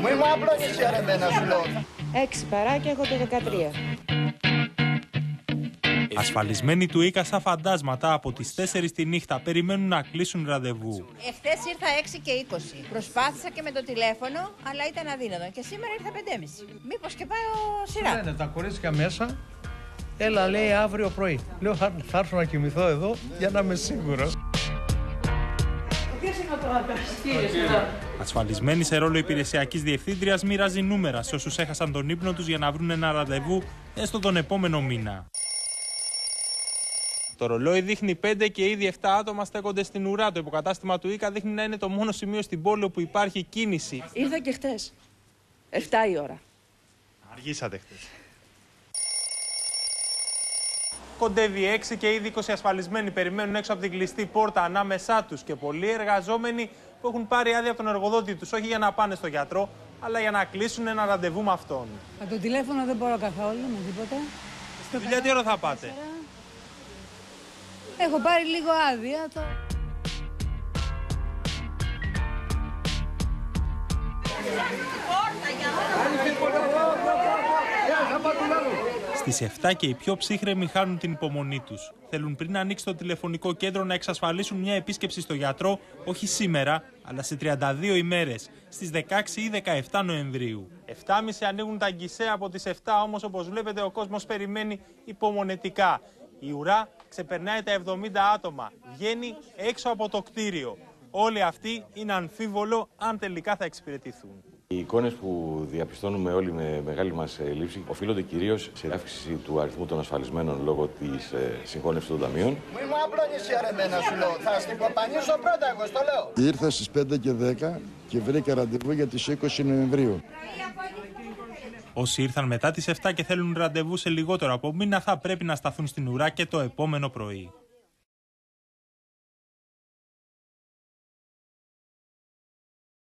Μου είμαι απλώνεις ρε εμένα σου λέω. 6 παρά και έχω το 13. Ασφαλισμένοι του Ίκα σαν φαντάσματα από τις 4 τη νύχτα περιμένουν να κλείσουν ραντεβού. Εχθές ήρθα 6 και 20. Προσπάθησα και με το τηλέφωνο, αλλά ήταν αδύνατο. Και σήμερα ήρθα 5.30. Μήπως και πάω σειρά. Λένε τα κορίτσια μέσα, έλα λέει αύριο πρωί. Λέω θα έρθω να κοιμηθώ εδώ για να είμαι σίγουρος. Ασφαλισμένη σε ρόλο υπηρεσιακής διευθύντριας, μοίραζε νούμερα σε όσους έχασαν τον ύπνο τους για να βρουν ένα ραντεβού έστω τον επόμενο μήνα. Το ρολόι δείχνει 5 και ήδη 7 άτομα στέκονται στην ουρά. Το υποκατάστημα του Ίκα δείχνει να είναι το μόνο σημείο στην πόλη όπου υπάρχει κίνηση. Ήρθα και χτες. 7 η ώρα. Αργήσατε χτες. Κοντεύει 6 και ήδη 20 ασφαλισμένοι περιμένουν έξω από την κλειστή πόρτα ανάμεσά τους και πολλοί εργαζόμενοι που έχουν πάρει άδεια από τον εργοδότη τους, όχι για να πάνε στο γιατρό, αλλά για να κλείσουν ένα ραντεβού με αυτόν. Από το τηλέφωνο δεν μπορώ καθόλου με τίποτα. Στη δουλειά τι ώρα θα πάτε? Έχω πάρει λίγο άδεια. Στις 7 και οι πιο ψύχρεμοι χάνουν την υπομονή τους. Θέλουν πριν ανοίξει το τηλεφωνικό κέντρο να εξασφαλίσουν μια επίσκεψη στο γιατρό, όχι σήμερα, αλλά σε 32 ημέρες, στις 16 ή 17 Νοεμβρίου. 7.30 ανοίγουν τα γκισέ, από τις 7 όμως, όπως βλέπετε, ο κόσμος περιμένει υπομονετικά. Η ουρά ξεπερνάει τα 70 άτομα, βγαίνει έξω από το κτίριο. Όλοι αυτοί είναι αμφίβολο αν τελικά θα εξυπηρετηθούν. Οι εικόνες που διαπιστώνουμε όλοι με μεγάλη μας λήψη οφείλονται κυρίως σε αύξηση του αριθμού των ασφαλισμένων λόγω της συγχώνευσης των ταμείων. Μου είμαι απλώνεις ρε εμένα σου λέω. Θα στην κοπανίσω πρώτα εγώ, στο λέω. Ήρθα στις 5 και 10 και βρήκα ραντεβού για τις 20 Νοεμβρίου. Όσοι ήρθαν μετά τις 7 και θέλουν ραντεβού σε λιγότερο από μήνα θα πρέπει να σταθούν στην ουρά και το επόμενο πρωί.